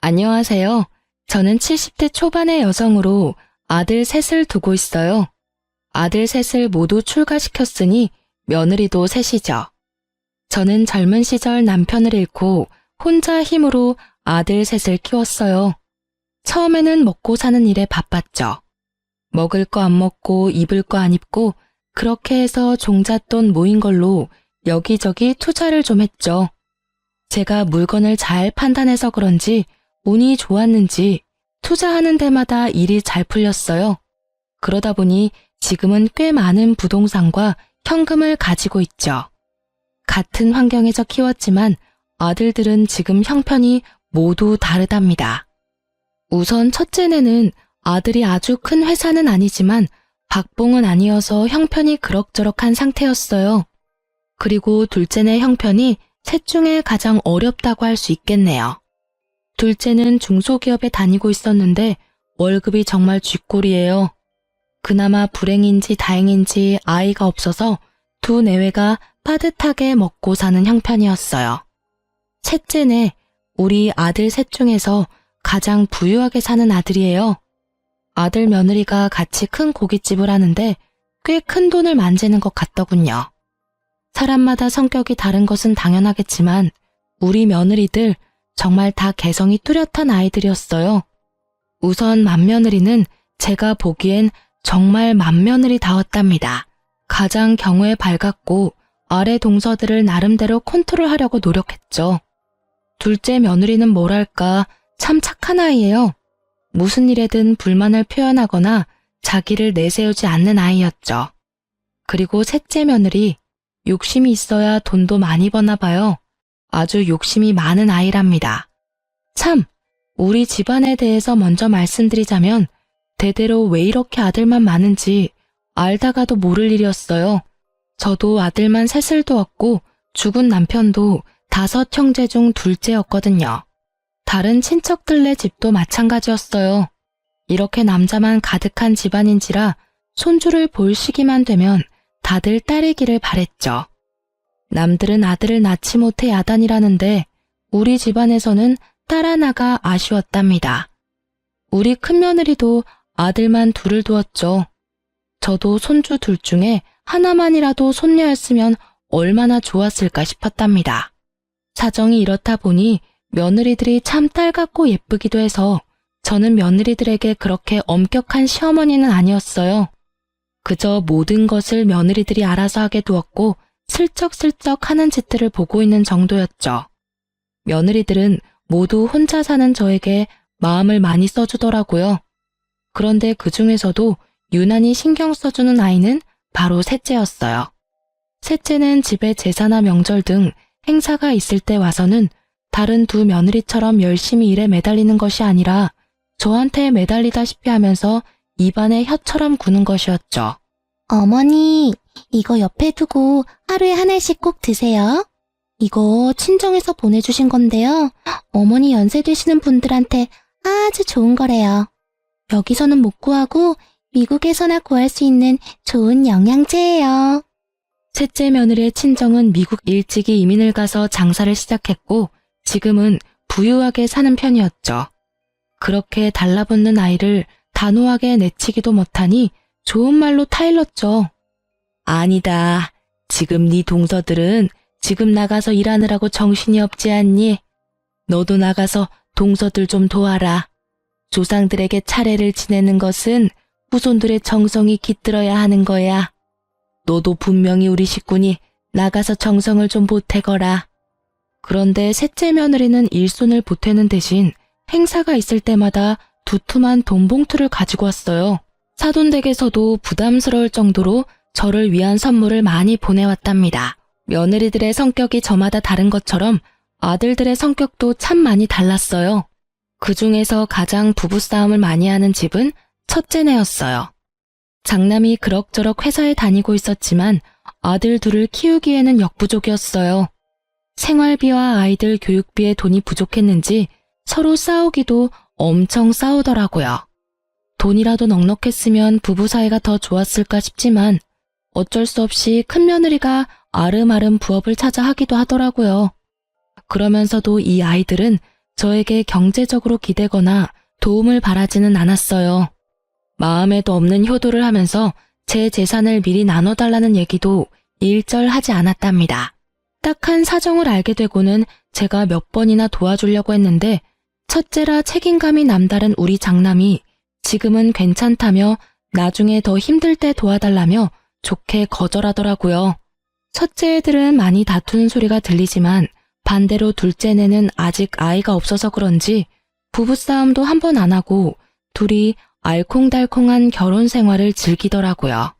안녕하세요. 저는 70대 초반의 여성으로 아들 셋을 두고 있어요. 아들 셋을 모두 출가시켰으니 며느리도 셋이죠. 저는 젊은 시절 남편을 잃고 혼자 힘으로 아들 셋을 키웠어요. 처음에는 먹고 사는 일에 바빴죠. 먹을 거 안 먹고 입을 거 안 입고 그렇게 해서 종잣돈 모인 걸로 여기저기 투자를 좀 했죠. 제가 물건을 잘 판단해서 그런지 운이 좋았는지 투자하는 데마다 일이 잘 풀렸어요. 그러다 보니 지금은 꽤 많은 부동산과 현금을 가지고 있죠. 같은 환경에서 키웠지만 아들들은 지금 형편이 모두 다르답니다. 우선 첫째네는 아들이 아주 큰 회사는 아니지만 박봉은 아니어서 형편이 그럭저럭한 상태였어요. 그리고 둘째네 형편이 셋 중에 가장 어렵다고 할 수 있겠네요. 둘째는 중소기업에 다니고 있었는데 월급이 정말 쥐꼬리예요. 그나마 불행인지 다행인지 아이가 없어서 두 내외가 빠듯하게 먹고 사는 형편이었어요. 셋째네, 우리 아들 셋 중에서 가장 부유하게 사는 아들이에요. 아들 며느리가 같이 큰 고깃집을 하는데 꽤 큰 돈을 만지는 것 같더군요. 사람마다 성격이 다른 것은 당연하겠지만 우리 며느리들 정말 다 개성이 뚜렷한 아이들이었어요. 우선 맏며느리는 제가 보기엔 정말 맏며느리다웠답니다. 가장 경우에 밝았고 아래 동서들을 나름대로 컨트롤하려고 노력했죠. 둘째 며느리는 뭐랄까 참 착한 아이예요. 무슨 일에든 불만을 표현하거나 자기를 내세우지 않는 아이였죠. 그리고 셋째 며느리, 욕심이 있어야 돈도 많이 버나 봐요. 아주 욕심이 많은 아이랍니다. 참, 우리 집안에 대해서 먼저 말씀드리자면 대대로 왜 이렇게 아들만 많은지 알다가도 모를 일이었어요. 저도 아들만 셋을 두었고 죽은 남편도 5 형제 중 둘째였거든요. 다른 친척들네 집도 마찬가지였어요. 이렇게 남자만 가득한 집안인지라 손주를 볼 시기만 되면 다들 딸이기를 바랬죠. 남들은 아들을 낳지 못해 야단이라는데 우리 집안에서는 딸 하나가 아쉬웠답니다. 우리 큰며느리도 아들만 둘을 두었죠. 저도 손주 둘 중에 하나만이라도 손녀였으면 얼마나 좋았을까 싶었답니다. 사정이 이렇다 보니 며느리들이 참 딸 같고 예쁘기도 해서 저는 며느리들에게 그렇게 엄격한 시어머니는 아니었어요. 그저 모든 것을 며느리들이 알아서 하게 두었고 슬쩍슬쩍 하는 짓들을 보고 있는 정도였죠. 며느리들은 모두 혼자 사는 저에게 마음을 많이 써주더라고요. 그런데 그 중에서도 유난히 신경 써주는 아이는 바로 셋째였어요. 셋째는 집에 제사나 명절 등 행사가 있을 때 와서는 다른 두 며느리처럼 열심히 일에 매달리는 것이 아니라 저한테 매달리다시피 하면서 입안에 혀처럼 구는 것이었죠. 어머니, 이거 옆에 두고 하루에 하나씩 꼭 드세요. 이거 친정에서 보내주신 건데요. 어머니 연세 되시는 분들한테 아주 좋은 거래요. 여기서는 못 구하고 미국에서나 구할 수 있는 좋은 영양제예요. 셋째 며느리의 친정은 미국 일찍이 이민을 가서 장사를 시작했고 지금은 부유하게 사는 편이었죠. 그렇게 달라붙는 아이를 단호하게 내치기도 못하니 좋은 말로 타일렀죠. 아니다. 지금 네 동서들은 지금 나가서 일하느라고 정신이 없지 않니? 너도 나가서 동서들 좀 도와라. 조상들에게 차례를 지내는 것은 후손들의 정성이 깃들어야 하는 거야. 너도 분명히 우리 식구니 나가서 정성을 좀 보태거라. 그런데 셋째 며느리는 일손을 보태는 대신 행사가 있을 때마다 두툼한 돈봉투를 가지고 왔어요. 사돈댁에서도 부담스러울 정도로 저를 위한 선물을 많이 보내왔답니다. 며느리들의 성격이 저마다 다른 것처럼 아들들의 성격도 참 많이 달랐어요. 그 중에서 가장 부부싸움을 많이 하는 집은 첫째네였어요. 장남이 그럭저럭 회사에 다니고 있었지만 아들 둘을 키우기에는 역부족이었어요. 생활비와 아이들 교육비에 돈이 부족했는지 서로 싸우기도 엄청 싸우더라고요. 돈이라도 넉넉했으면 부부 사이가 더 좋았을까 싶지만 어쩔 수 없이 큰며느리가 아름아름 부업을 찾아 하기도 하더라고요. 그러면서도 이 아이들은 저에게 경제적으로 기대거나 도움을 바라지는 않았어요. 마음에도 없는 효도를 하면서 제 재산을 미리 나눠달라는 얘기도 일절하지 않았답니다. 딱한 사정을 알게 되고는 제가 몇 번이나 도와주려고 했는데 첫째라 책임감이 남다른 우리 장남이 지금은 괜찮다며 나중에 더 힘들 때 도와달라며 좋게 거절하더라고요. 첫째 애들은 많이 다투는 소리가 들리지만 반대로 둘째네는 아직 아이가 없어서 그런지 부부싸움도 한 번 안 하고 둘이 알콩달콩한 결혼 생활을 즐기더라고요.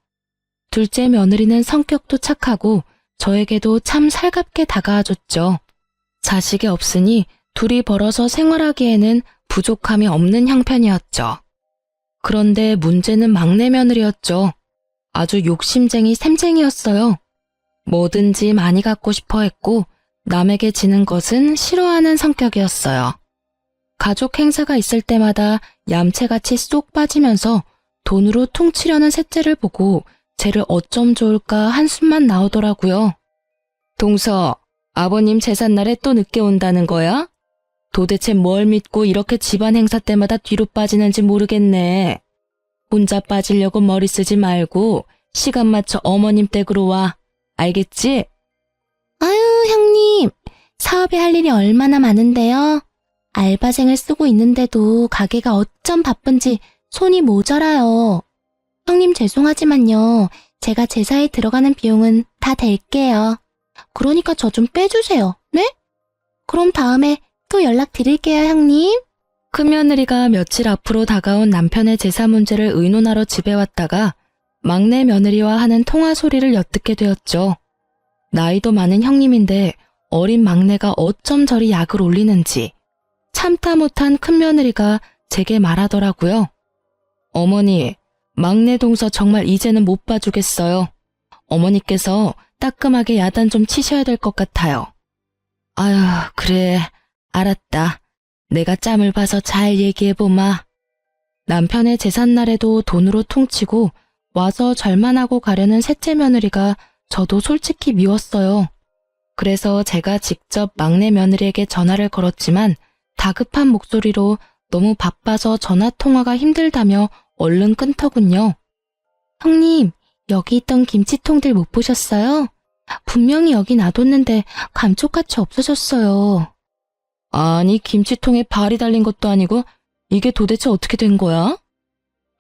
둘째 며느리는 성격도 착하고 저에게도 참 살갑게 다가와줬죠. 자식이 없으니 둘이 벌어서 생활하기에는 부족함이 없는 형편이었죠. 그런데 문제는 막내 며느리였죠. 아주 욕심쟁이 샘쟁이였어요. 뭐든지 많이 갖고 싶어 했고 남에게 지는 것은 싫어하는 성격이었어요. 가족 행사가 있을 때마다 얌체같이 쏙 빠지면서 돈으로 퉁치려는 셋째를 보고 쟤를 어쩜 좋을까 한숨만 나오더라고요. 동서, 아버님 제삿날에 또 늦게 온다는 거야? 도대체 뭘 믿고 이렇게 집안 행사 때마다 뒤로 빠지는지 모르겠네. 혼자 빠지려고 머리 쓰지 말고 시간 맞춰 어머님 댁으로 와. 알겠지? 아유, 형님. 사업에 할 일이 얼마나 많은데요. 알바생을 쓰고 있는데도 가게가 어쩜 바쁜지 손이 모자라요. 형님 죄송하지만요. 제가 제사에 들어가는 비용은 다 댈게요. 그러니까 저 좀 빼주세요. 네? 그럼 다음에 또 연락드릴게요, 형님. 큰며느리가 며칠 앞으로 다가온 남편의 제사 문제를 의논하러 집에 왔다가 막내 며느리와 하는 통화 소리를 엿듣게 되었죠. 나이도 많은 형님인데 어린 막내가 어쩜 저리 약을 올리는지 참다 못한 큰며느리가 제게 말하더라고요. 어머니, 막내 동서 정말 이제는 못 봐주겠어요. 어머니께서 따끔하게 야단 좀 치셔야 될 것 같아요. 아유, 그래, 알았다. 내가 짬을 봐서 잘 얘기해보마. 남편의 제삿날에도 돈으로 퉁치고 와서 절만하고 가려는 셋째 며느리가 저도 솔직히 미웠어요. 그래서 제가 직접 막내 며느리에게 전화를 걸었지만 다급한 목소리로 너무 바빠서 전화 통화가 힘들다며 얼른 끊더군요. 형님, 여기 있던 김치통들 못 보셨어요? 분명히 여기 놔뒀는데 감쪽같이 없어졌어요. 아니, 김치통에 발이 달린 것도 아니고 이게 도대체 어떻게 된 거야?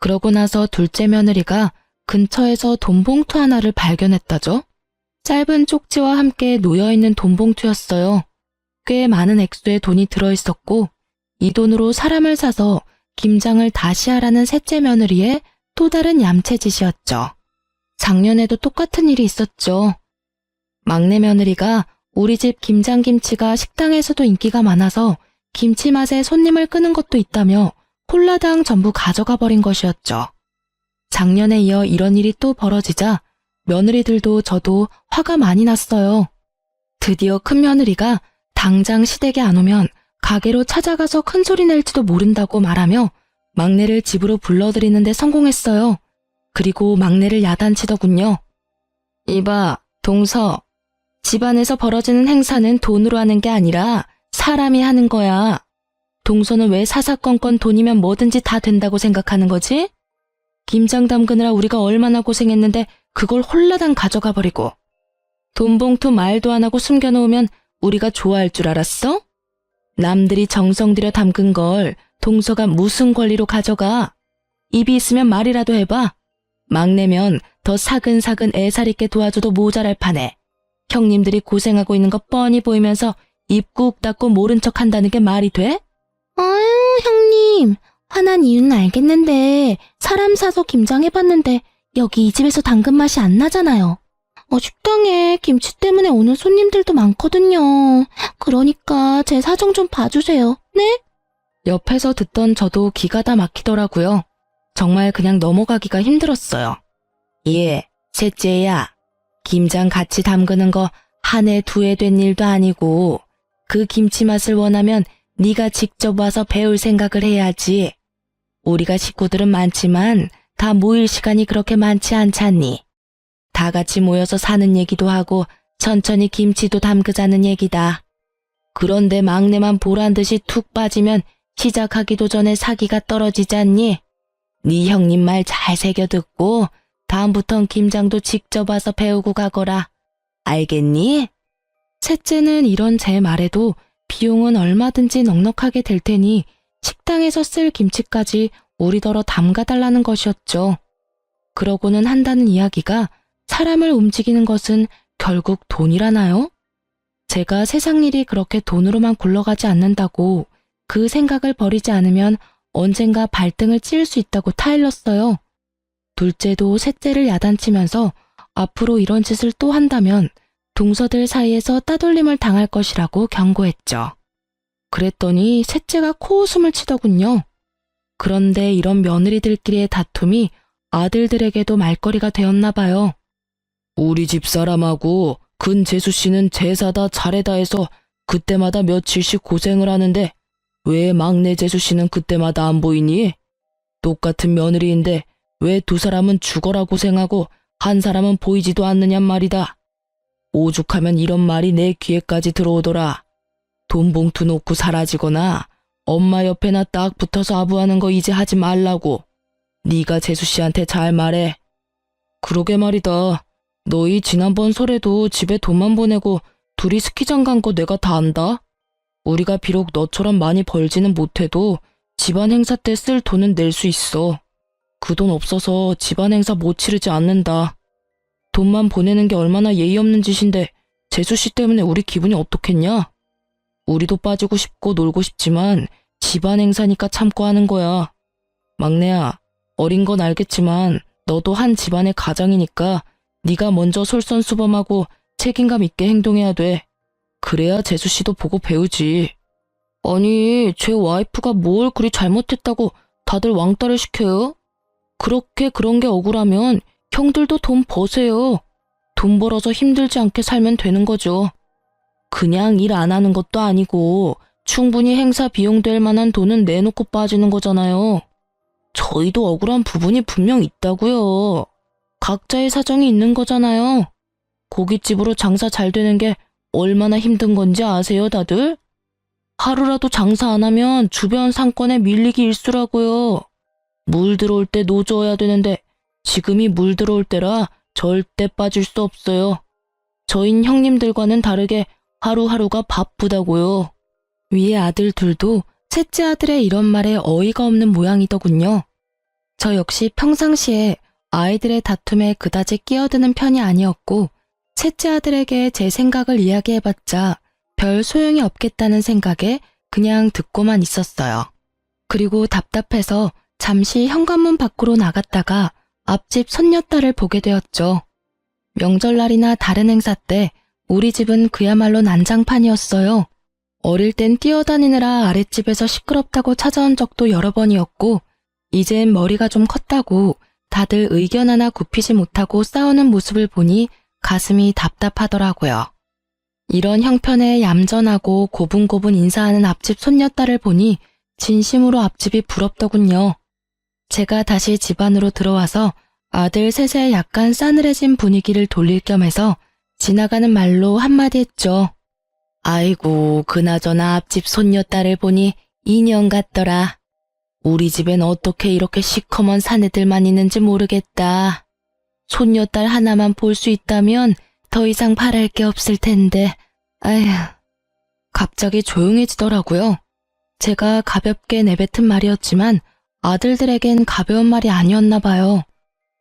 그러고 나서 둘째 며느리가 근처에서 돈봉투 하나를 발견했다죠. 짧은 쪽지와 함께 놓여있는 돈봉투였어요. 꽤 많은 액수의 돈이 들어있었고 이 돈으로 사람을 사서 김장을 다시 하라는 셋째 며느리의 또 다른 얌체짓이었죠. 작년에도 똑같은 일이 있었죠. 막내 며느리가 우리 집 김장김치가 식당에서도 인기가 많아서 김치 맛에 손님을 끄는 것도 있다며 홀라당 전부 가져가 버린 것이었죠. 작년에 이어 이런 일이 또 벌어지자 며느리들도 저도 화가 많이 났어요. 드디어 큰 며느리가 당장 시댁에 안 오면 가게로 찾아가서 큰 소리 낼지도 모른다고 말하며 막내를 집으로 불러들이는데 성공했어요. 그리고 막내를 야단치더군요. 이봐, 동서. 집안에서 벌어지는 행사는 돈으로 하는 게 아니라 사람이 하는 거야. 동서는 왜 사사건건 돈이면 뭐든지 다 된다고 생각하는 거지? 김장 담그느라 우리가 얼마나 고생했는데 그걸 홀라당 가져가 버리고. 돈봉투 말도 안 하고 숨겨놓으면 우리가 좋아할 줄 알았어? 남들이 정성 들여 담근 걸 동서가 무슨 권리로 가져가? 입이 있으면 말이라도 해봐. 막내면 더 사근사근 애살 있게 도와줘도 모자랄 판에 형님들이 고생하고 있는 거 뻔히 보이면서 입 꾹 닫고 모른 척 한다는 게 말이 돼? 아유, 형님. 화난 이유는 알겠는데 사람 사서 김장해봤는데 여기 이 집에서 담근 맛이 안 나잖아요. 식당에 김치 때문에 오는 손님들도 많거든요. 그러니까 제 사정 좀 봐주세요. 네? 옆에서 듣던 저도 기가 다 막히더라고요. 정말 그냥 넘어가기가 힘들었어요. 예, 셋째야. 김장 같이 담그는 거 한 해 두 해 된 일도 아니고 그 김치 맛을 원하면 네가 직접 와서 배울 생각을 해야지. 우리가 식구들은 많지만 다 모일 시간이 그렇게 많지 않잖니. 다 같이 모여서 사는 얘기도 하고 천천히 김치도 담그자는 얘기다. 그런데 막내만 보란듯이 툭 빠지면 시작하기도 전에 사기가 떨어지지 않니? 네 형님 말 잘 새겨 듣고 다음부턴 김장도 직접 와서 배우고 가거라. 알겠니? 셋째는 이런 제 말에도 비용은 얼마든지 넉넉하게 될 테니 식당에서 쓸 김치까지 우리더러 담가달라는 것이었죠. 그러고는 한다는 이야기가 사람을 움직이는 것은 결국 돈이라나요? 제가 세상 일이 그렇게 돈으로만 굴러가지 않는다고 그 생각을 버리지 않으면 언젠가 발등을 찌를 수 있다고 타일렀어요. 둘째도 셋째를 야단치면서 앞으로 이런 짓을 또 한다면 동서들 사이에서 따돌림을 당할 것이라고 경고했죠. 그랬더니 셋째가 코웃음을 치더군요. 그런데 이런 며느리들끼리의 다툼이 아들들에게도 말거리가 되었나 봐요. 우리 집 사람하고 근재수 씨는 제사다 차례다 해서 그때마다 며칠씩 고생을 하는데 왜 막내 재수 씨는 그때마다 안 보이니? 똑같은 며느리인데 왜 두 사람은 죽어라 고생하고 한 사람은 보이지도 않느냔 말이다. 오죽하면 이런 말이 내 귀에까지 들어오더라. 돈 봉투 놓고 사라지거나 엄마 옆에나 딱 붙어서 아부하는 거 이제 하지 말라고. 네가 재수 씨한테 잘 말해. 그러게 말이다. 너희 지난번 설에도 집에 돈만 보내고 둘이 스키장 간 거 내가 다 안다. 우리가 비록 너처럼 많이 벌지는 못해도 집안 행사 때 쓸 돈은 낼 수 있어. 그 돈 없어서 집안 행사 못 치르지 않는다. 돈만 보내는 게 얼마나 예의 없는 짓인데 재수 씨 때문에 우리 기분이 어떻겠냐? 우리도 빠지고 싶고 놀고 싶지만 집안 행사니까 참고 하는 거야. 막내야, 어린 건 알겠지만 너도 한 집안의 가장이니까 네가 먼저 솔선수범하고 책임감 있게 행동해야 돼. 그래야 재수 씨도 보고 배우지. 아니, 제 와이프가 뭘 그리 잘못했다고 다들 왕따를 시켜요? 그렇게 그런 게 억울하면 형들도 돈 버세요. 돈 벌어서 힘들지 않게 살면 되는 거죠. 그냥 일 안 하는 것도 아니고 충분히 행사 비용 될 만한 돈은 내놓고 빠지는 거잖아요. 저희도 억울한 부분이 분명 있다고요. 각자의 사정이 있는 거잖아요. 고깃집으로 장사 잘 되는 게 얼마나 힘든 건지 아세요, 다들? 하루라도 장사 안 하면 주변 상권에 밀리기 일쑤라고요. 물 들어올 때 노져야 되는데 지금이 물 들어올 때라 절대 빠질 수 없어요. 저흰 형님들과는 다르게 하루하루가 바쁘다고요. 위에 아들 둘도 셋째 아들의 이런 말에 어이가 없는 모양이더군요. 저 역시 평상시에 아이들의 다툼에 그다지 끼어드는 편이 아니었고 셋째 아들에게 제 생각을 이야기해봤자 별 소용이 없겠다는 생각에 그냥 듣고만 있었어요. 그리고 답답해서 잠시 현관문 밖으로 나갔다가 앞집 손녀딸을 보게 되었죠. 명절날이나 다른 행사 때 우리 집은 그야말로 난장판이었어요. 어릴 땐 뛰어다니느라 아랫집에서 시끄럽다고 찾아온 적도 여러 번이었고 이젠 머리가 좀 컸다고 다들 의견 하나 굽히지 못하고 싸우는 모습을 보니 가슴이 답답하더라고요. 이런 형편에 얌전하고 고분고분 인사하는 앞집 손녀딸을 보니 진심으로 앞집이 부럽더군요. 제가 다시 집 안으로 들어와서 아들 셋의 약간 싸늘해진 분위기를 돌릴 겸 해서 지나가는 말로 한마디 했죠. 아이고, 그나저나 앞집 손녀딸을 보니 인형 같더라. 우리 집엔 어떻게 이렇게 시커먼 사내들만 있는지 모르겠다. 손녀딸 하나만 볼 수 있다면 더 이상 바랄 게 없을 텐데. 아휴. 갑자기 조용해지더라고요. 제가 가볍게 내뱉은 말이었지만 아들들에겐 가벼운 말이 아니었나 봐요.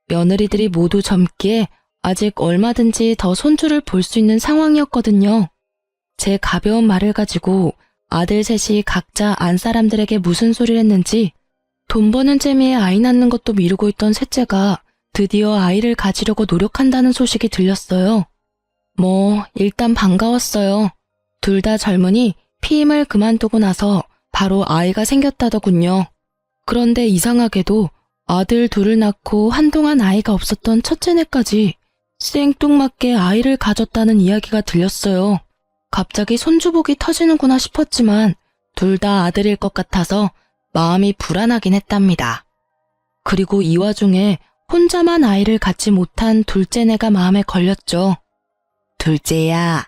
며느리들이 모두 젊기에 아직 얼마든지 더 손주를 볼 수 있는 상황이었거든요. 제 가벼운 말을 가지고 아들 셋이 각자 안 사람들에게 무슨 소리를 했는지 돈 버는 재미에 아이 낳는 것도 미루고 있던 셋째가 드디어 아이를 가지려고 노력한다는 소식이 들렸어요. 일단 반가웠어요. 둘 다 젊으니 피임을 그만두고 나서 바로 아이가 생겼다더군요. 그런데 이상하게도 아들 둘을 낳고 한동안 아이가 없었던 첫째네까지 생뚱맞게 아이를 가졌다는 이야기가 들렸어요. 갑자기 손주복이 터지는구나 싶었지만 둘 다 아들일 것 같아서 마음이 불안하긴 했답니다. 그리고 이 와중에 혼자만 아이를 갖지 못한 둘째네가 마음에 걸렸죠. 둘째야,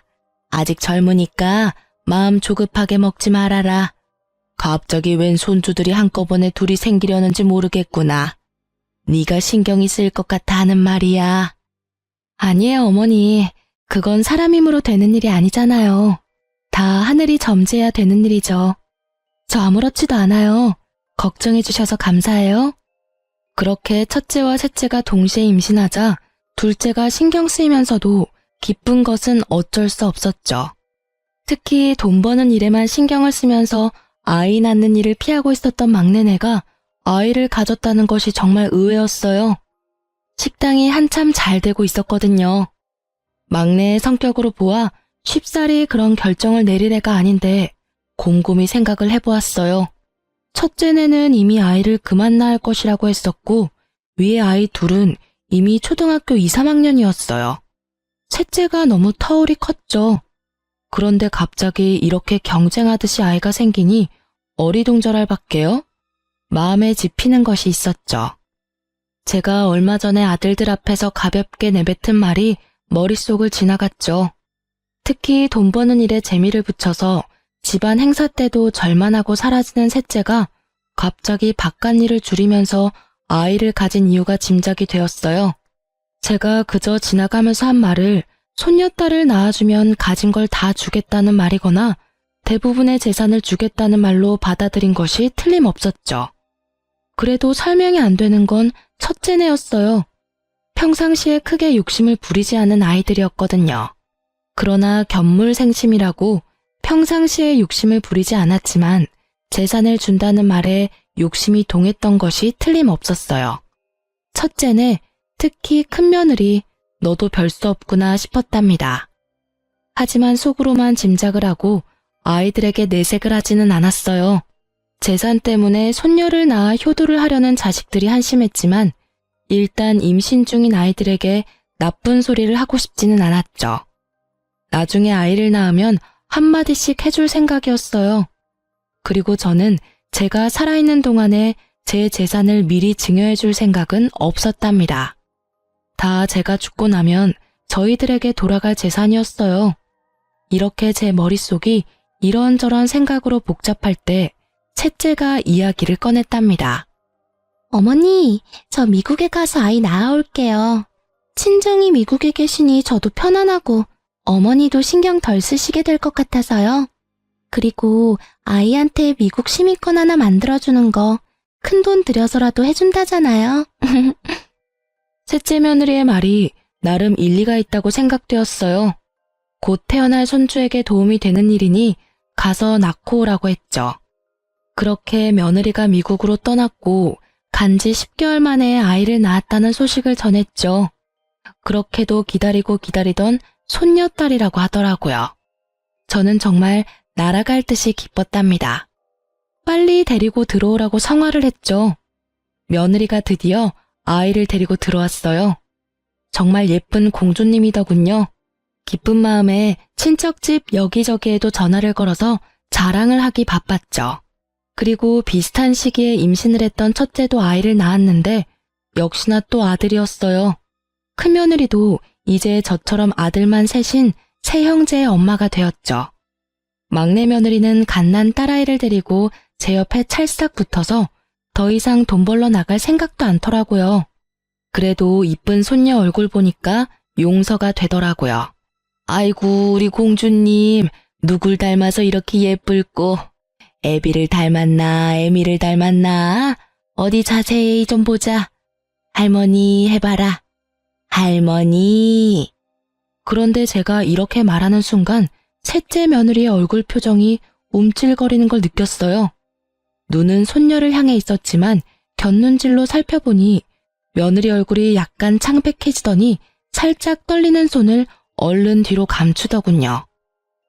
아직 젊으니까 마음 조급하게 먹지 말아라. 갑자기 웬 손주들이 한꺼번에 둘이 생기려는지 모르겠구나. 네가 신경이 쓰일 것 같아 하는 말이야. 아니에요, 어머니. 그건 사람 힘으로 되는 일이 아니잖아요. 다 하늘이 점지해야 되는 일이죠. 저 아무렇지도 않아요. 걱정해 주셔서 감사해요. 그렇게 첫째와 셋째가 동시에 임신하자 둘째가 신경 쓰이면서도 기쁜 것은 어쩔 수 없었죠. 특히 돈 버는 일에만 신경을 쓰면서 아이 낳는 일을 피하고 있었던 막내네가 아이를 가졌다는 것이 정말 의외였어요. 식당이 한참 잘 되고 있었거든요. 막내의 성격으로 보아 쉽사리 그런 결정을 내릴 애가 아닌데 곰곰이 생각을 해보았어요. 첫째네는 이미 아이를 그만 낳을 것이라고 했었고 위에 아이 둘은 이미 초등학교 2, 3학년이었어요. 셋째가 너무 터울이 컸죠. 그런데 갑자기 이렇게 경쟁하듯이 아이가 생기니 어리둥절할 밖에요. 마음에 집히는 것이 있었죠. 제가 얼마 전에 아들들 앞에서 가볍게 내뱉은 말이 머릿속을 지나갔죠. 특히 돈 버는 일에 재미를 붙여서 집안 행사 때도 절만 하고 사라지는 셋째가 갑자기 바깥일을 줄이면서 아이를 가진 이유가 짐작이 되었어요. 제가 그저 지나가면서 한 말을 손녀딸을 낳아주면 가진 걸 다 주겠다는 말이거나 대부분의 재산을 주겠다는 말로 받아들인 것이 틀림없었죠. 그래도 설명이 안 되는 건 첫째네였어요. 평상시에 크게 욕심을 부리지 않은 아이들이었거든요. 그러나 견물생심이라고 평상시에 욕심을 부리지 않았지만 재산을 준다는 말에 욕심이 동했던 것이 틀림없었어요. 첫째네, 특히 큰 며느리, 너도 별 수 없구나 싶었답니다. 하지만 속으로만 짐작을 하고 아이들에게 내색을 하지는 않았어요. 재산 때문에 손녀를 낳아 효도를 하려는 자식들이 한심했지만 일단 임신 중인 아이들에게 나쁜 소리를 하고 싶지는 않았죠. 나중에 아이를 낳으면 한마디씩 해줄 생각이었어요. 그리고 저는 제가 살아있는 동안에 제 재산을 미리 증여해줄 생각은 없었답니다. 다 제가 죽고 나면 저희들에게 돌아갈 재산이었어요. 이렇게 제 머릿속이 이런저런 생각으로 복잡할 때 셋째가 이야기를 꺼냈답니다. 어머니, 저 미국에 가서 아이 낳아올게요. 친정이 미국에 계시니 저도 편안하고 어머니도 신경 덜 쓰시게 될 것 같아서요. 그리고 아이한테 미국 시민권 하나 만들어주는 거 큰돈 들여서라도 해준다잖아요. 셋째 며느리의 말이 나름 일리가 있다고 생각되었어요. 곧 태어날 손주에게 도움이 되는 일이니 가서 낳고 오라고 했죠. 그렇게 며느리가 미국으로 떠났고 간지 10개월 만에 아이를 낳았다는 소식을 전했죠. 그렇게도 기다리고 기다리던 손녀딸이라고 하더라고요. 저는 정말 날아갈 듯이 기뻤답니다. 빨리 데리고 들어오라고 성화를 했죠. 며느리가 드디어 아이를 데리고 들어왔어요. 정말 예쁜 공주님이더군요. 기쁜 마음에 친척집 여기저기에도 전화를 걸어서 자랑을 하기 바빴죠. 그리고 비슷한 시기에 임신을 했던 첫째도 아이를 낳았는데 역시나 또 아들이었어요. 큰며느리도 이제 저처럼 아들만 셋인 세 형제의 엄마가 되었죠. 막내 며느리는 갓난 딸아이를 데리고 제 옆에 찰싹 붙어서 더 이상 돈 벌러 나갈 생각도 않더라고요. 그래도 이쁜 손녀 얼굴 보니까 용서가 되더라고요. 아이고 우리 공주님 누굴 닮아서 이렇게 예쁠꼬. 애비를 닮았나 애미를 닮았나 어디 자세히 좀 보자. 할머니 해봐라. 할머니. 그런데 제가 이렇게 말하는 순간 셋째 며느리의 얼굴 표정이 움찔거리는 걸 느꼈어요. 눈은 손녀를 향해 있었지만 곁눈질로 살펴보니 며느리 얼굴이 약간 창백해지더니 살짝 떨리는 손을 얼른 뒤로 감추더군요.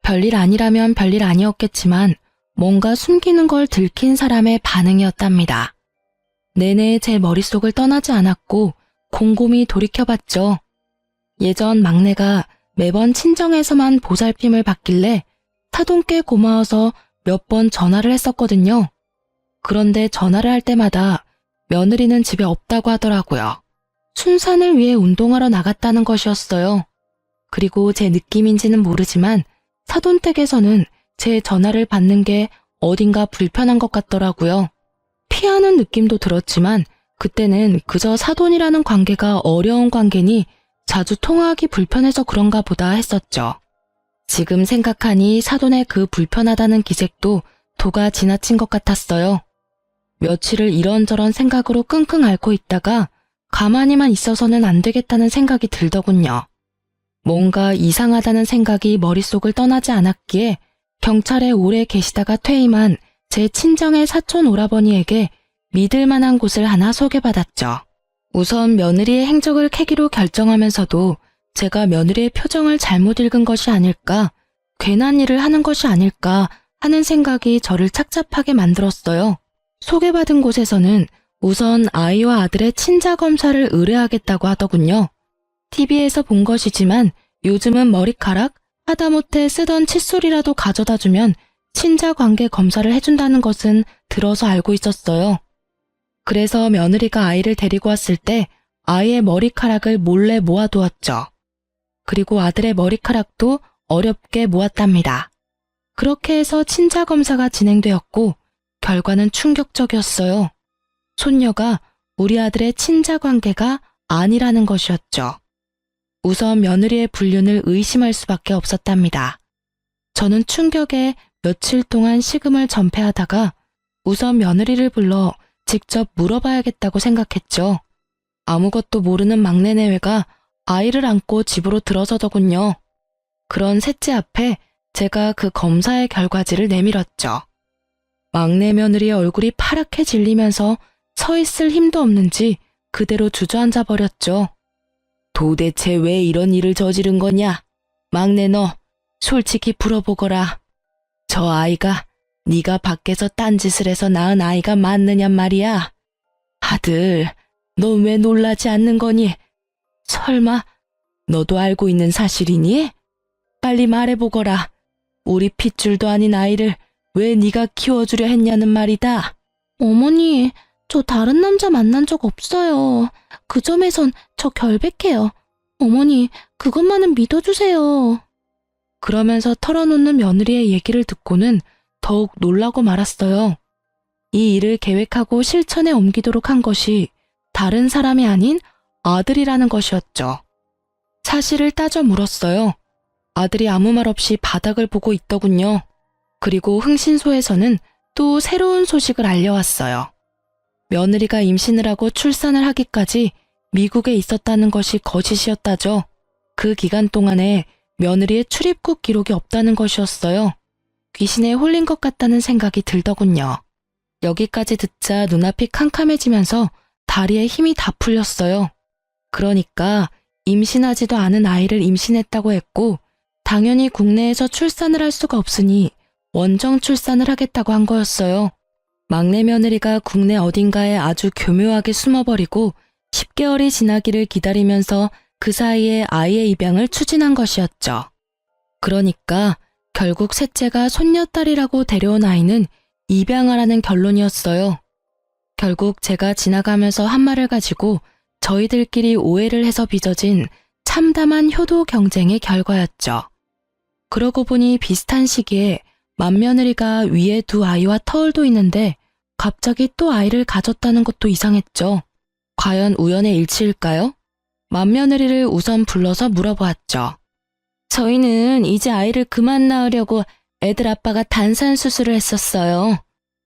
별일 아니라면 별일 아니었겠지만 뭔가 숨기는 걸 들킨 사람의 반응이었답니다. 내내 제 머릿속을 떠나지 않았고 곰곰이 돌이켜봤죠. 예전 막내가 매번 친정에서만 보살핌을 받길래 타동께 고마워서 몇 번 전화를 했었거든요. 그런데 전화를 할 때마다 며느리는 집에 없다고 하더라고요. 순산을 위해 운동하러 나갔다는 것이었어요. 그리고 제 느낌인지는 모르지만 사돈댁에서는 제 전화를 받는 게 어딘가 불편한 것 같더라고요. 피하는 느낌도 들었지만 그때는 그저 사돈이라는 관계가 어려운 관계니 자주 통화하기 불편해서 그런가 보다 했었죠. 지금 생각하니 사돈의 그 불편하다는 기색도 도가 지나친 것 같았어요. 며칠을 이런저런 생각으로 끙끙 앓고 있다가 가만히만 있어서는 안 되겠다는 생각이 들더군요. 뭔가 이상하다는 생각이 머릿속을 떠나지 않았기에 경찰에 오래 계시다가 퇴임한 제 친정의 사촌 오라버니에게 믿을 만한 곳을 하나 소개받았죠. 우선 며느리의 행적을 캐기로 결정하면서도 제가 며느리의 표정을 잘못 읽은 것이 아닐까, 괜한 일을 하는 것이 아닐까 하는 생각이 저를 착잡하게 만들었어요. 소개받은 곳에서는 우선 아이와 아들의 친자 검사를 의뢰하겠다고 하더군요. TV에서 본 것이지만 요즘은 머리카락, 하다못해 쓰던 칫솔이라도 가져다주면 친자 관계 검사를 해준다는 것은 들어서 알고 있었어요. 그래서 며느리가 아이를 데리고 왔을 때 아이의 머리카락을 몰래 모아두었죠. 그리고 아들의 머리카락도 어렵게 모았답니다. 그렇게 해서 친자 검사가 진행되었고 결과는 충격적이었어요. 손녀가 우리 아들의 친자 관계가 아니라는 것이었죠. 우선 며느리의 불륜을 의심할 수밖에 없었답니다. 저는 충격에 며칠 동안 식음을 전폐하다가 우선 며느리를 불러 직접 물어봐야겠다고 생각했죠. 아무것도 모르는 막내 내외가 아이를 안고 집으로 들어서더군요. 그런 셋째 앞에 제가 그 검사의 결과지를 내밀었죠. 막내 며느리의 얼굴이 파랗게 질리면서 서 있을 힘도 없는지 그대로 주저앉아 버렸죠. 도대체 왜 이런 일을 저지른 거냐? 막내 너, 솔직히 풀어보거라. 저 아이가 네가 밖에서 딴짓을 해서 낳은 아이가 맞느냔 말이야. 아들, 너 왜 놀라지 않는 거니? 설마 너도 알고 있는 사실이니? 빨리 말해보거라. 우리 핏줄도 아닌 아이를 왜 네가 키워주려 했냐는 말이다. 어머니, 저 다른 남자 만난 적 없어요. 그 점에선 저 결백해요. 어머니, 그것만은 믿어주세요. 그러면서 털어놓는 며느리의 얘기를 듣고는 더욱 놀라고 말았어요. 이 일을 계획하고 실천에 옮기도록 한 것이 다른 사람이 아닌 아들이라는 것이었죠. 사실을 따져 물었어요. 아들이 아무 말 없이 바닥을 보고 있더군요. 그리고 흥신소에서는 또 새로운 소식을 알려왔어요. 며느리가 임신을 하고 출산을 하기까지 미국에 있었다는 것이 거짓이었다죠. 그 기간 동안에 며느리의 출입국 기록이 없다는 것이었어요. 귀신에 홀린 것 같다는 생각이 들더군요. 여기까지 듣자 눈앞이 캄캄해지면서 다리에 힘이 다 풀렸어요. 그러니까 임신하지도 않은 아이를 임신했다고 했고 당연히 국내에서 출산을 할 수가 없으니 원정 출산을 하겠다고 한 거였어요. 막내 며느리가 국내 어딘가에 아주 교묘하게 숨어버리고 10개월이 지나기를 기다리면서 그 사이에 아이의 입양을 추진한 것이었죠. 그러니까 결국 셋째가 손녀딸이라고 데려온 아이는 입양하라는 결론이었어요. 결국 제가 지나가면서 한 말을 가지고 저희들끼리 오해를 해서 빚어진 참담한 효도 경쟁의 결과였죠. 그러고 보니 비슷한 시기에 맏며느리가 위에 두 아이와 터울도 있는데 갑자기 또 아이를 가졌다는 것도 이상했죠. 과연 우연의 일치일까요? 맏며느리를 우선 불러서 물어보았죠. 저희는 이제 아이를 그만 낳으려고 애들 아빠가 단산 수술을 했었어요.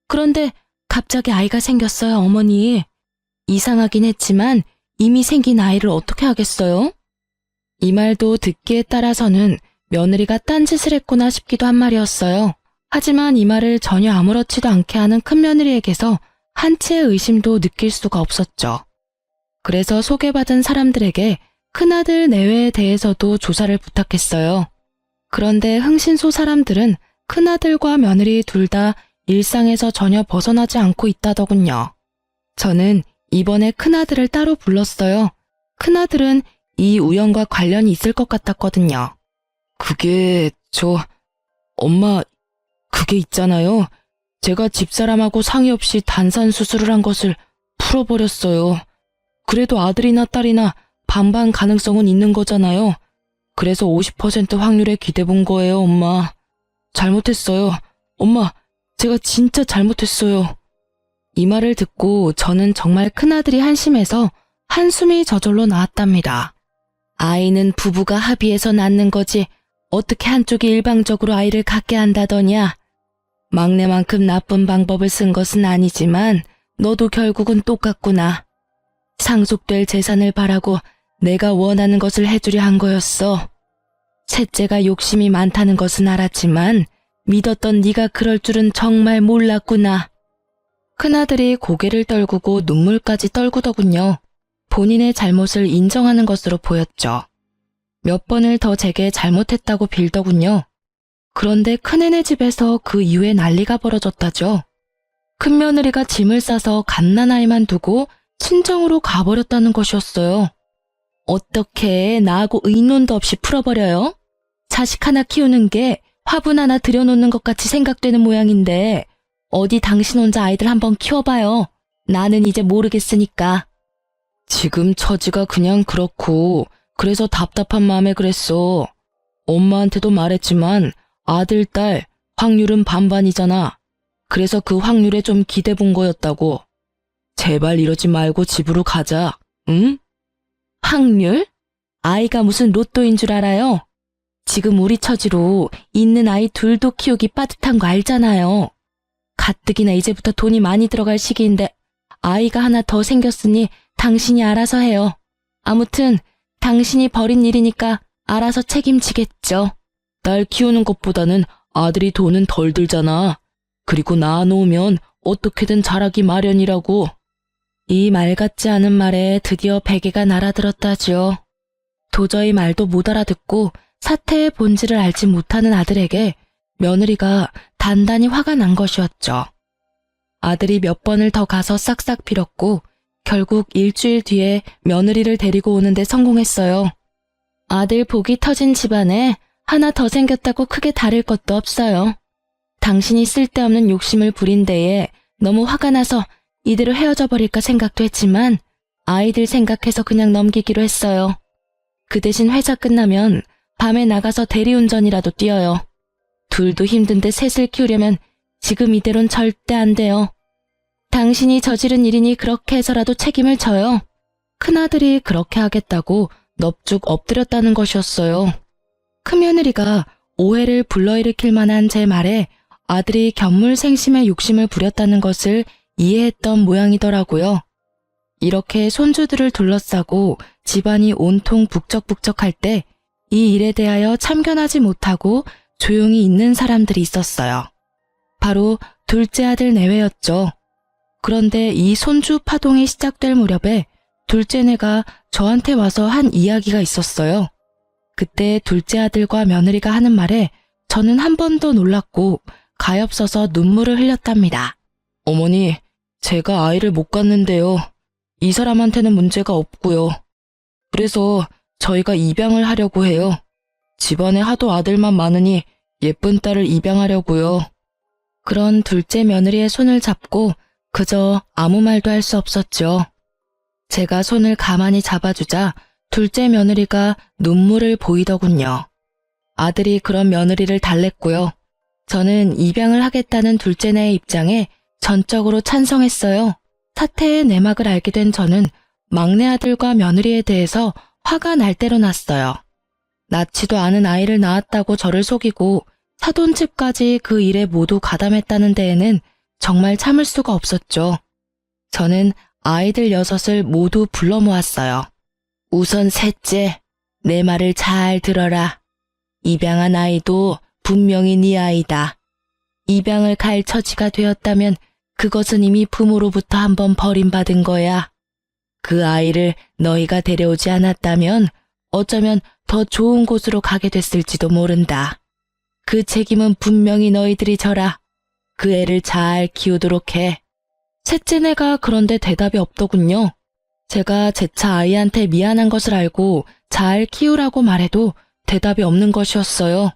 그런데 갑자기 아이가 생겼어요, 어머니. 이상하긴 했지만 이미 생긴 아이를 어떻게 하겠어요? 이 말도 듣기에 따라서는 며느리가 딴짓을 했구나 싶기도 한 말이었어요. 하지만 이 말을 전혀 아무렇지도 않게 하는 큰며느리에게서 한치의 의심도 느낄 수가 없었죠. 그래서 소개받은 사람들에게 큰아들 내외에 대해서도 조사를 부탁했어요. 그런데 흥신소 사람들은 큰아들과 며느리 둘 다 일상에서 전혀 벗어나지 않고 있다더군요. 저는 이번에 큰아들을 따로 불렀어요. 큰아들은 이 우연과 관련이 있을 것 같았거든요. 엄마, 그게 있잖아요. 제가 집사람하고 상의 없이 단산 수술을 한 것을 풀어버렸어요. 그래도 아들이나 딸이나 반반 가능성은 있는 거잖아요. 그래서 50% 확률에 기대본 거예요, 엄마. 잘못했어요. 엄마, 제가 진짜 잘못했어요. 이 말을 듣고 저는 정말 큰아들이 한심해서 한숨이 저절로 나왔답니다. 아이는 부부가 합의해서 낳는 거지 어떻게 한쪽이 일방적으로 아이를 갖게 한다더냐. 막내만큼 나쁜 방법을 쓴 것은 아니지만 너도 결국은 똑같구나. 상속될 재산을 바라고 내가 원하는 것을 해주려 한 거였어. 셋째가 욕심이 많다는 것은 알았지만 믿었던 네가 그럴 줄은 정말 몰랐구나. 큰아들이 고개를 떨구고 눈물까지 떨구더군요. 본인의 잘못을 인정하는 것으로 보였죠. 몇 번을 더 제게 잘못했다고 빌더군요. 그런데 큰애네 집에서 그 이후에 난리가 벌어졌다죠. 큰며느리가 짐을 싸서 갓난아이만 두고 친정으로 가버렸다는 것이었어요. 어떻게 나하고 의논도 없이 풀어버려요? 자식 하나 키우는 게 화분 하나 들여놓는 것 같이 생각되는 모양인데 어디 당신 혼자 아이들 한번 키워봐요. 나는 이제 모르겠으니까. 지금 처지가 그냥 그렇고 그래서 답답한 마음에 그랬어. 엄마한테도 말했지만 아들, 딸 확률은 반반이잖아. 그래서 그 확률에 좀 기대 본 거였다고. 제발 이러지 말고 집으로 가자. 응? 확률? 아이가 무슨 로또인 줄 알아요? 지금 우리 처지로 있는 아이 둘도 키우기 빠듯한 거 알잖아요. 가뜩이나 이제부터 돈이 많이 들어갈 시기인데 아이가 하나 더 생겼으니 당신이 알아서 해요. 아무튼 당신이 벌인 일이니까 알아서 책임지겠죠. 딸 키우는 것보다는 아들이 돈은 덜 들잖아. 그리고 낳아놓으면 어떻게든 자라기 마련이라고. 이 말 같지 않은 말에 드디어 베개가 날아들었다지요. 도저히 말도 못 알아듣고 사태의 본질을 알지 못하는 아들에게 며느리가 단단히 화가 난 것이었죠. 아들이 몇 번을 더 가서 싹싹 빌었고 결국 일주일 뒤에 며느리를 데리고 오는데 성공했어요. 아들 복이 터진 집안에 하나 더 생겼다고 크게 다를 것도 없어요. 당신이 쓸데없는 욕심을 부린 데에 너무 화가 나서 이대로 헤어져 버릴까 생각도 했지만 아이들 생각해서 그냥 넘기기로 했어요. 그 대신 회사 끝나면 밤에 나가서 대리운전이라도 뛰어요. 둘도 힘든데 셋을 키우려면 지금 이대로는 절대 안 돼요. 당신이 저지른 일이니 그렇게 해서라도 책임을 져요. 큰아들이 그렇게 하겠다고 넙죽 엎드렸다는 것이었어요. 큰며느리가 오해를 불러일으킬 만한 제 말에 아들이 견물생심의 욕심을 부렸다는 것을 이해했던 모양이더라고요. 이렇게 손주들을 둘러싸고 집안이 온통 북적북적할 때 이 일에 대하여 참견하지 못하고 조용히 있는 사람들이 있었어요. 바로 둘째 아들 내외였죠. 그런데 이 손주 파동이 시작될 무렵에 둘째네가 저한테 와서 한 이야기가 있었어요. 그때 둘째 아들과 며느리가 하는 말에 저는 한 번 더 놀랐고 가엾어서 눈물을 흘렸답니다. 어머니, 제가 아이를 못 갖는데요. 이 사람한테는 문제가 없고요. 그래서 저희가 입양을 하려고 해요. 집안에 하도 아들만 많으니 예쁜 딸을 입양하려고요. 그런 둘째 며느리의 손을 잡고 그저 아무 말도 할 수 없었죠. 제가 손을 가만히 잡아주자 둘째 며느리가 눈물을 보이더군요. 아들이 그런 며느리를 달랬고요. 저는 입양을 하겠다는 둘째네의 입장에 전적으로 찬성했어요. 사태의 내막을 알게 된 저는 막내 아들과 며느리에 대해서 화가 날 대로 났어요. 낳지도 않은 아이를 낳았다고 저를 속이고 사돈집까지 그 일에 모두 가담했다는 데에는 정말 참을 수가 없었죠. 저는 아이들 6을 모두 불러 모았어요. 우선 셋째, 내 말을 잘 들어라. 입양한 아이도 분명히 네 아이다. 입양을 갈 처지가 되었다면 그것은 이미 부모로부터 한번 버림받은 거야. 그 아이를 너희가 데려오지 않았다면 어쩌면 더 좋은 곳으로 가게 됐을지도 모른다. 그 책임은 분명히 너희들이 져라. 그 애를 잘 키우도록 해. 셋째네가 그런데 대답이 없더군요. 제가 재차 아이한테 미안한 것을 알고 잘 키우라고 말해도 대답이 없는 것이었어요.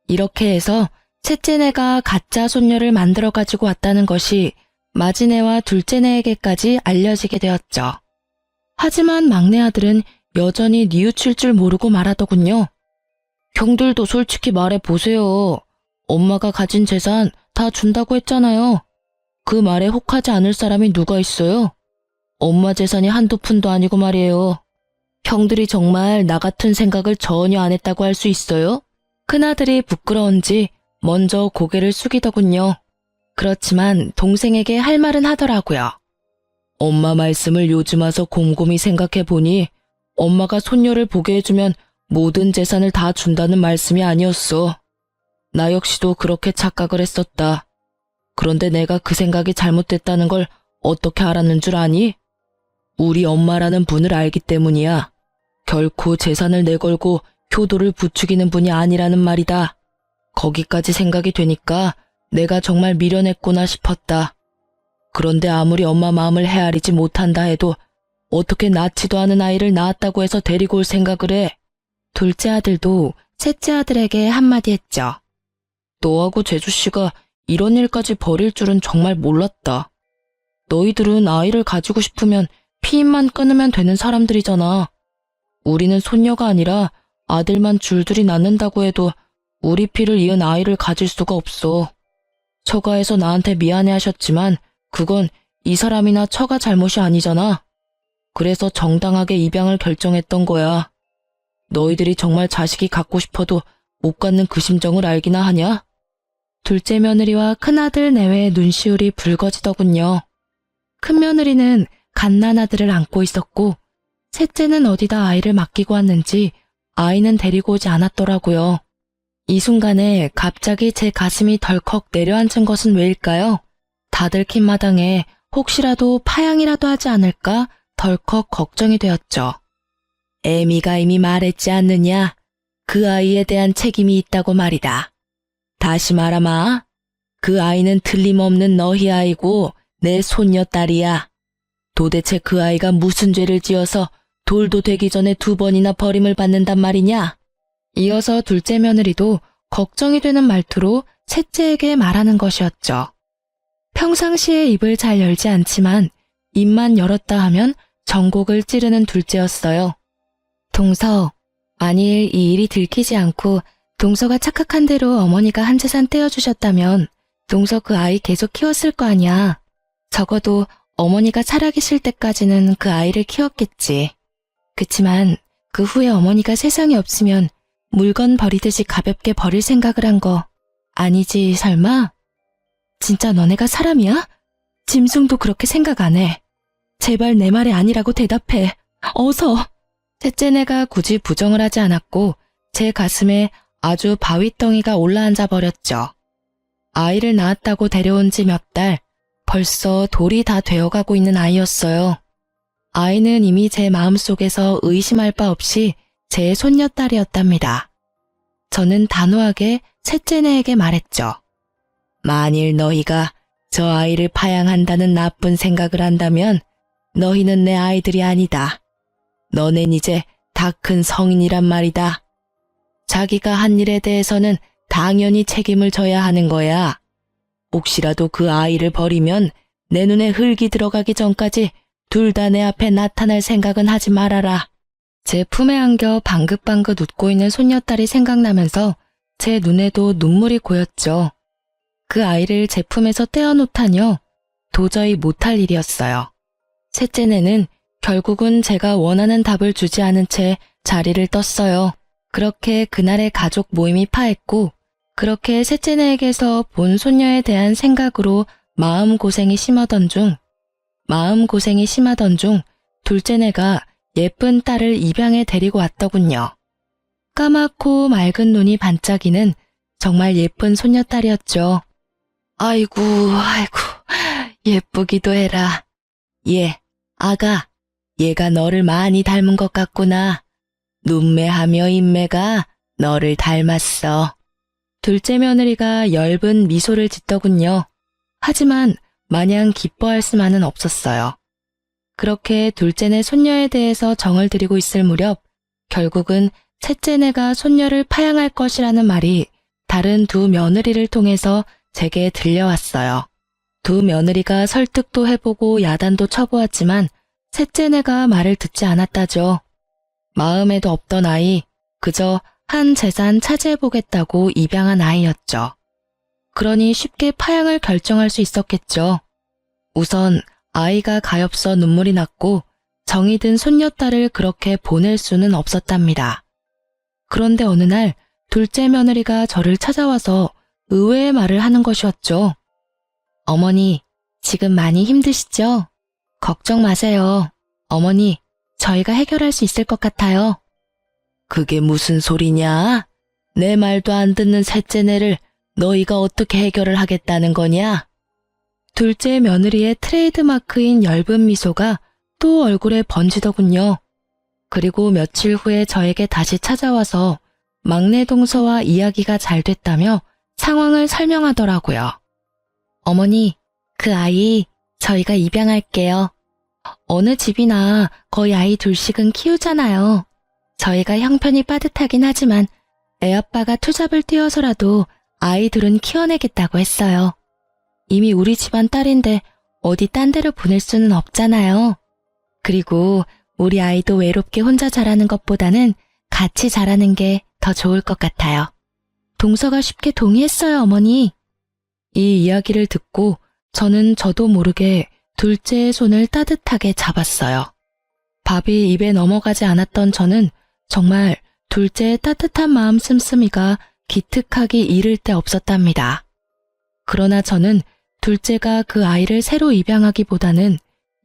이렇게 해서 셋째네가 가짜 손녀를 만들어 가지고 왔다는 것이 마지네와 둘째네에게까지 알려지게 되었죠. 하지만 막내 아들은 여전히 뉘우칠 줄 모르고 말하더군요. 형들도 솔직히 말해보세요. 엄마가 가진 재산 다 준다고 했잖아요. 그 말에 혹하지 않을 사람이 누가 있어요? 엄마 재산이 한두 푼도 아니고 말이에요. 형들이 정말 나 같은 생각을 전혀 안 했다고 할 수 있어요? 큰아들이 부끄러운지 먼저 고개를 숙이더군요. 그렇지만 동생에게 할 말은 하더라고요. 엄마 말씀을 요즘 와서 곰곰이 생각해 보니 엄마가 손녀를 보게 해주면 모든 재산을 다 준다는 말씀이 아니었어. 나 역시도 그렇게 착각을 했었다. 그런데 내가 그 생각이 잘못됐다는 걸 어떻게 알았는 줄 아니? 우리 엄마라는 분을 알기 때문이야. 결코 재산을 내걸고 효도를 부추기는 분이 아니라는 말이다. 거기까지 생각이 되니까 내가 정말 미련했구나 싶었다. 그런데 아무리 엄마 마음을 헤아리지 못한다 해도 어떻게 낳지도 않은 아이를 낳았다고 해서 데리고 올 생각을 해? 둘째 아들도 셋째 아들에게 한마디 했죠. 너하고 재주씨가 이런 일까지 벌일 줄은 정말 몰랐다. 너희들은 아이를 가지고 싶으면 피임만 끊으면 되는 사람들이잖아. 우리는 손녀가 아니라 아들만 줄줄이 낳는다고 해도 우리 피를 이은 아이를 가질 수가 없어. 처가에서 나한테 미안해 하셨지만 그건 이 사람이나 처가 잘못이 아니잖아. 그래서 정당하게 입양을 결정했던 거야. 너희들이 정말 자식이 갖고 싶어도 못 갖는 그 심정을 알기나 하냐? 둘째 며느리와 큰아들 내외의 눈시울이 붉어지더군요. 큰며느리는 갓난아들을 안고 있었고 셋째는 어디다 아이를 맡기고 왔는지 아이는 데리고 오지 않았더라고요. 이 순간에 갑자기 제 가슴이 덜컥 내려앉은 것은 왜일까요? 다들 킨 마당에 혹시라도 파양이라도 하지 않을까 덜컥 걱정이 되었죠. 애미가 이미 말했지 않느냐? 그 아이에 대한 책임이 있다고 말이다. 다시 말하마. 그 아이는 틀림없는 너희 아이고 내 손녀딸이야. 도대체 그 아이가 무슨 죄를 지어서 돌도 되기 전에 2번이나 버림을 받는단 말이냐? 이어서 둘째 며느리도 걱정이 되는 말투로 셋째에게 말하는 것이었죠. 평상시에 입을 잘 열지 않지만 입만 열었다 하면 전곡을 찌르는 둘째였어요. 동서, 만일 이 일이 들키지 않고 동서가 착각한 대로 어머니가 한 재산 떼어주셨다면 동서 그 아이 계속 키웠을 거 아니야. 적어도 어머니가 살아계실 때까지는 그 아이를 키웠겠지. 그치만 그 후에 어머니가 세상에 없으면 물건 버리듯이 가볍게 버릴 생각을 한 거 아니지 설마? 진짜 너네가 사람이야? 짐승도 그렇게 생각 안 해. 제발 내 말이 아니라고 대답해. 어서. 셋째네가 굳이 부정을 하지 않았고 제 가슴에 아주 바위덩이가 올라앉아 버렸죠. 아이를 낳았다고 데려온 지 몇 달, 벌써 돌이 다 되어가고 있는 아이였어요. 아이는 이미 제 마음속에서 의심할 바 없이 제 손녀딸이었답니다. 저는 단호하게 셋째네에게 말했죠. 만일 너희가 저 아이를 파양한다는 나쁜 생각을 한다면 너희는 내 아이들이 아니다. 너넨 이제 다 큰 성인이란 말이다. 자기가 한 일에 대해서는 당연히 책임을 져야 하는 거야. 혹시라도 그 아이를 버리면 내 눈에 흙이 들어가기 전까지 둘 다 내 앞에 나타날 생각은 하지 말아라. 제 품에 안겨 방긋방긋 웃고 있는 손녀딸이 생각나면서 제 눈에도 눈물이 고였죠. 그 아이를 제 품에서 떼어놓다니요. 도저히 못할 일이었어요. 셋째네는 결국은 제가 원하는 답을 주지 않은 채 자리를 떴어요. 그렇게 그날의 가족 모임이 파했고 그렇게 셋째네에게서 본 손녀에 대한 생각으로 마음고생이 심하던 중 둘째네가 예쁜 딸을 입양해 데리고 왔더군요. 까맣고 맑은 눈이 반짝이는 정말 예쁜 손녀딸이었죠. 아이고 예쁘기도 해라. 아가, 얘가 너를 많이 닮은 것 같구나. 눈매하며 인매가 너를 닮았어. 둘째 며느리가 엷은 미소를 짓더군요. 하지만 마냥 기뻐할 수만은 없었어요. 그렇게 둘째네 손녀에 대해서 정을 들이고 있을 무렵 결국은 셋째네가 손녀를 파양할 것이라는 말이 다른 두 며느리를 통해서 제게 들려왔어요. 두 며느리가 설득도 해보고 야단도 쳐보았지만 셋째네가 말을 듣지 않았다죠. 마음에도 없던 아이, 그저 한 재산 차지해보겠다고 입양한 아이였죠. 그러니 쉽게 파양을 결정할 수 있었겠죠. 우선 아이가 가엾어 눈물이 났고 정이 든 손녀딸을 그렇게 보낼 수는 없었답니다. 그런데 어느 날 둘째 며느리가 저를 찾아와서 의외의 말을 하는 것이었죠. 어머니, 지금 많이 힘드시죠? 걱정 마세요. 어머니, 저희가 해결할 수 있을 것 같아요. 그게 무슨 소리냐? 내 말도 안 듣는 셋째네를 너희가 어떻게 해결을 하겠다는 거냐? 둘째 며느리의 트레이드마크인 엷은 미소가 또 얼굴에 번지더군요. 그리고 며칠 후에 저에게 다시 찾아와서 막내 동서와 이야기가 잘 됐다며 상황을 설명하더라고요. 어머니, 그 아이 저희가 입양할게요. 어느 집이나 거의 아이 둘씩은 키우잖아요. 저희가 형편이 빠듯하긴 하지만 애아빠가 투잡을 뛰어서라도 아이 둘은 키워내겠다고 했어요. 이미 우리 집안 딸인데 어디 딴 데로 보낼 수는 없잖아요. 그리고 우리 아이도 외롭게 혼자 자라는 것보다는 같이 자라는 게 더 좋을 것 같아요. 동서가 쉽게 동의했어요, 어머니. 이 이야기를 듣고 저는 저도 모르게 둘째의 손을 따뜻하게 잡았어요. 밥이 입에 넘어가지 않았던 저는 정말 둘째의 따뜻한 마음 씀씀이가 기특하기 이를 데 없었답니다. 그러나 저는 둘째가 그 아이를 새로 입양하기보다는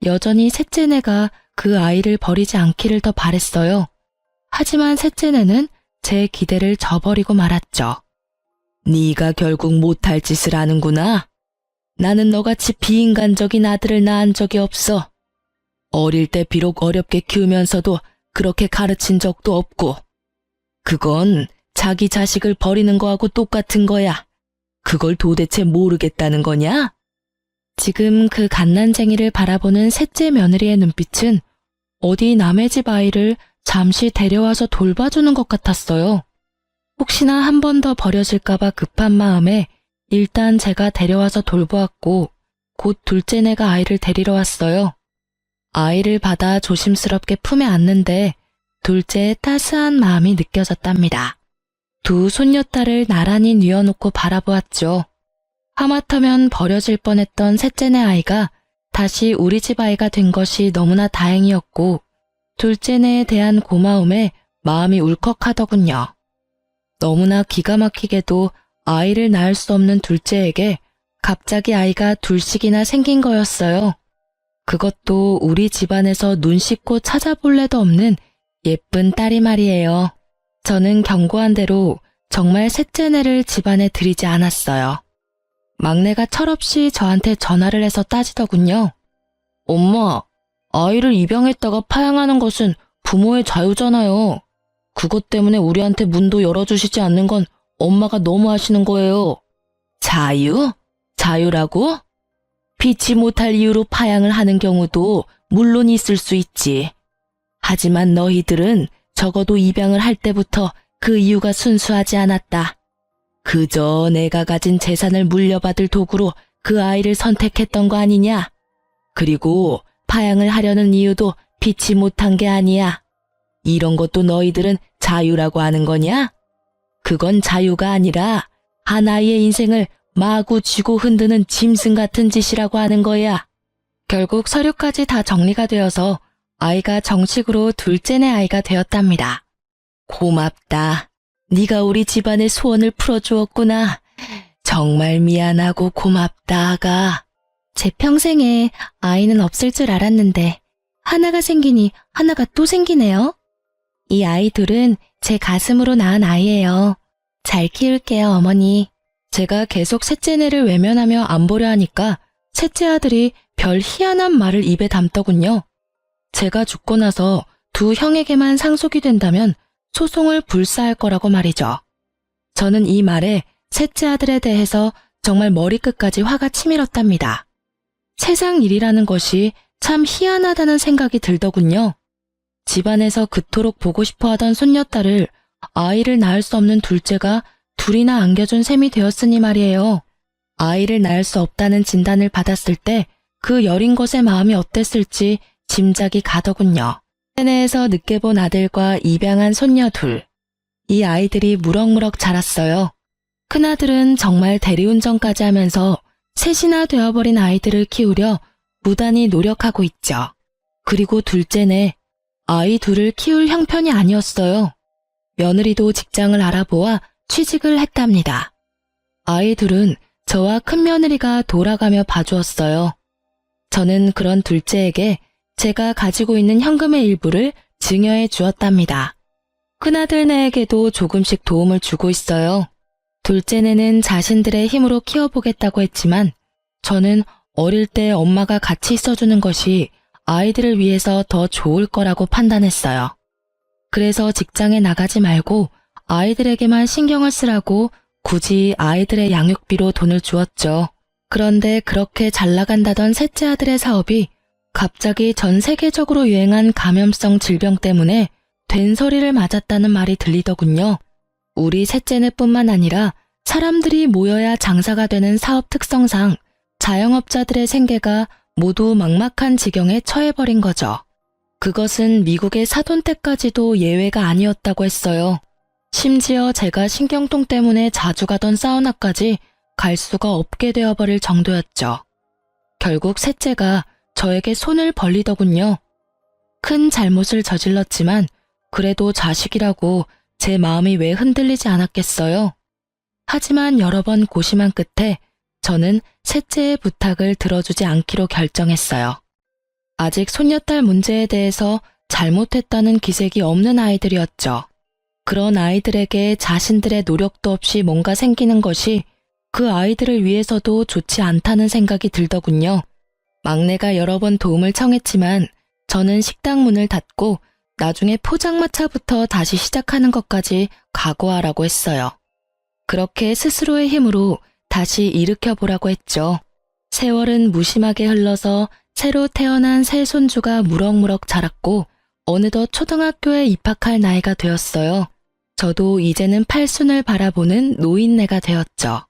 여전히 셋째네가 그 아이를 버리지 않기를 더 바랬어요. 하지만 셋째네는 제 기대를 저버리고 말았죠. 네가 결국 못할 짓을 하는구나. 나는 너같이 비인간적인 아들을 낳은 적이 없어. 어릴 때 비록 어렵게 키우면서도 그렇게 가르친 적도 없고. 그건 자기 자식을 버리는 거하고 똑같은 거야. 그걸 도대체 모르겠다는 거냐? 지금 그 갓난쟁이를 바라보는 셋째 며느리의 눈빛은 어디 남의 집 아이를 잠시 데려와서 돌봐주는 것 같았어요. 혹시나 한 번 더 버려질까봐 급한 마음에 일단 제가 데려와서 돌보았고 곧 둘째네가 아이를 데리러 왔어요. 아이를 받아 조심스럽게 품에 안는데 둘째의 따스한 마음이 느껴졌답니다. 두 손녀딸을 나란히 뉘어놓고 바라보았죠. 하마터면 버려질 뻔했던 셋째네 아이가 다시 우리 집 아이가 된 것이 너무나 다행이었고 둘째네에 대한 고마움에 마음이 울컥하더군요. 너무나 기가 막히게도 아이를 낳을 수 없는 둘째에게 갑자기 아이가 둘씩이나 생긴 거였어요. 그것도 우리 집안에서 눈 씻고 찾아볼 애도 없는 예쁜 딸이 말이에요. 저는 경고한 대로 정말 셋째네를 집안에 들이지 않았어요. 막내가 철없이 저한테 전화를 해서 따지더군요. 엄마, 아이를 입양했다가 파양하는 것은 부모의 자유잖아요. 그것 때문에 우리한테 문도 열어주시지 않는 건 엄마가 너무 하시는 거예요. 자유? 자유라고? 피치 못할 이유로 파양을 하는 경우도 물론 있을 수 있지. 하지만 너희들은 적어도 입양을 할 때부터 그 이유가 순수하지 않았다. 그저 내가 가진 재산을 물려받을 도구로 그 아이를 선택했던 거 아니냐? 그리고 파양을 하려는 이유도 피치 못한 게 아니야. 이런 것도 너희들은 자유라고 하는 거냐? 그건 자유가 아니라 한 아이의 인생을 마구 쥐고 흔드는 짐승 같은 짓이라고 하는 거야. 결국 서류까지 다 정리가 되어서 아이가 정식으로 둘째네 아이가 되었답니다. 고맙다. 네가 우리 집안의 소원을 풀어주었구나. 정말 미안하고 고맙다, 아가. 제 평생에 아이는 없을 줄 알았는데 하나가 생기니 하나가 또 생기네요. 이 아이 둘은 제 가슴으로 낳은 아이예요. 잘 키울게요, 어머니. 제가 계속 셋째네를 외면하며 안 보려 하니까 셋째 아들이 별 희한한 말을 입에 담더군요. 제가 죽고 나서 두 형에게만 상속이 된다면 소송을 불사할 거라고 말이죠. 저는 이 말에 셋째 아들에 대해서 정말 머리끝까지 화가 치밀었답니다. 세상 일이라는 것이 참 희한하다는 생각이 들더군요. 집안에서 그토록 보고 싶어 하던 손녀딸을 아이를 낳을 수 없는 둘째가 둘이나 안겨준 셈이 되었으니 말이에요. 아이를 낳을 수 없다는 진단을 받았을 때 그 여린 것의 마음이 어땠을지 짐작이 가더군요. 세네에서 늦게 본 아들과 입양한 손녀 둘. 이 아이들이 무럭무럭 자랐어요. 큰아들은 정말 대리운전까지 하면서 셋이나 되어버린 아이들을 키우려 무단히 노력하고 있죠. 그리고 둘째네, 아이 둘을 키울 형편이 아니었어요. 며느리도 직장을 알아보아 취직을 했답니다. 아이 둘은 저와 큰며느리가 돌아가며 봐주었어요. 저는 그런 둘째에게 제가 가지고 있는 현금의 일부를 증여해 주었답니다. 큰아들네에게도 조금씩 도움을 주고 있어요. 둘째네는 자신들의 힘으로 키워보겠다고 했지만 저는 어릴 때 엄마가 같이 있어주는 것이 아이들을 위해서 더 좋을 거라고 판단했어요. 그래서 직장에 나가지 말고 아이들에게만 신경을 쓰라고 굳이 아이들의 양육비로 돈을 주었죠. 그런데 그렇게 잘 나간다던 셋째 아들의 사업이 갑자기 전 세계적으로 유행한 감염성 질병 때문에 된소리를 맞았다는 말이 들리더군요. 우리 셋째네뿐만 아니라 사람들이 모여야 장사가 되는 사업 특성상 자영업자들의 생계가 모두 막막한 지경에 처해버린 거죠. 그것은 미국의 사돈 때까지도 예외가 아니었다고 했어요. 심지어 제가 신경통 때문에 자주 가던 사우나까지 갈 수가 없게 되어버릴 정도였죠. 결국 셋째가 저에게 손을 벌리더군요. 큰 잘못을 저질렀지만 그래도 자식이라고 제 마음이 왜 흔들리지 않았겠어요. 하지만 여러 번 고심한 끝에 저는 셋째의 부탁을 들어주지 않기로 결정했어요. 아직 손녀딸 문제에 대해서 잘못했다는 기색이 없는 아이들이었죠. 그런 아이들에게 자신들의 노력도 없이 뭔가 생기는 것이 그 아이들을 위해서도 좋지 않다는 생각이 들더군요. 막내가 여러 번 도움을 청했지만 저는 식당 문을 닫고 나중에 포장마차부터 다시 시작하는 것까지 각오하라고 했어요. 그렇게 스스로의 힘으로 다시 일으켜보라고 했죠. 세월은 무심하게 흘러서 새로 태어난 새 손주가 무럭무럭 자랐고 어느덧 초등학교에 입학할 나이가 되었어요. 저도 이제는 팔순을 바라보는 노인네가 되었죠.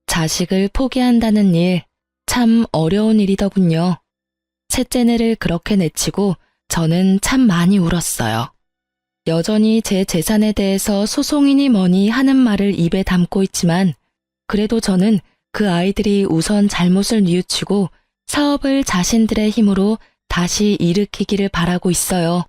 자식을 포기한다는 일, 참 어려운 일이더군요. 셋째네를 그렇게 내치고 저는 참 많이 울었어요. 여전히 제 재산에 대해서 소송이니 뭐니 하는 말을 입에 담고 있지만 그래도 저는 그 아이들이 우선 잘못을 뉘우치고 사업을 자신들의 힘으로 다시 일으키기를 바라고 있어요.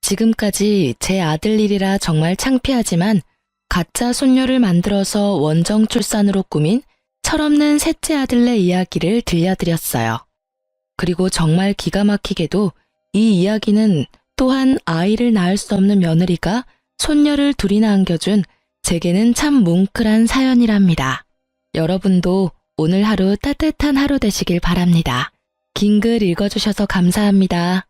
지금까지 제 아들 일이라 정말 창피하지만 가짜 손녀를 만들어서 원정 출산으로 꾸민 철없는 셋째 아들네 이야기를 들려드렸어요. 그리고 정말 기가 막히게도 이 이야기는 또한 아이를 낳을 수 없는 며느리가 손녀를 둘이나 안겨준 제게는 참 뭉클한 사연이랍니다. 여러분도 오늘 하루 따뜻한 하루 되시길 바랍니다. 긴 글 읽어주셔서 감사합니다.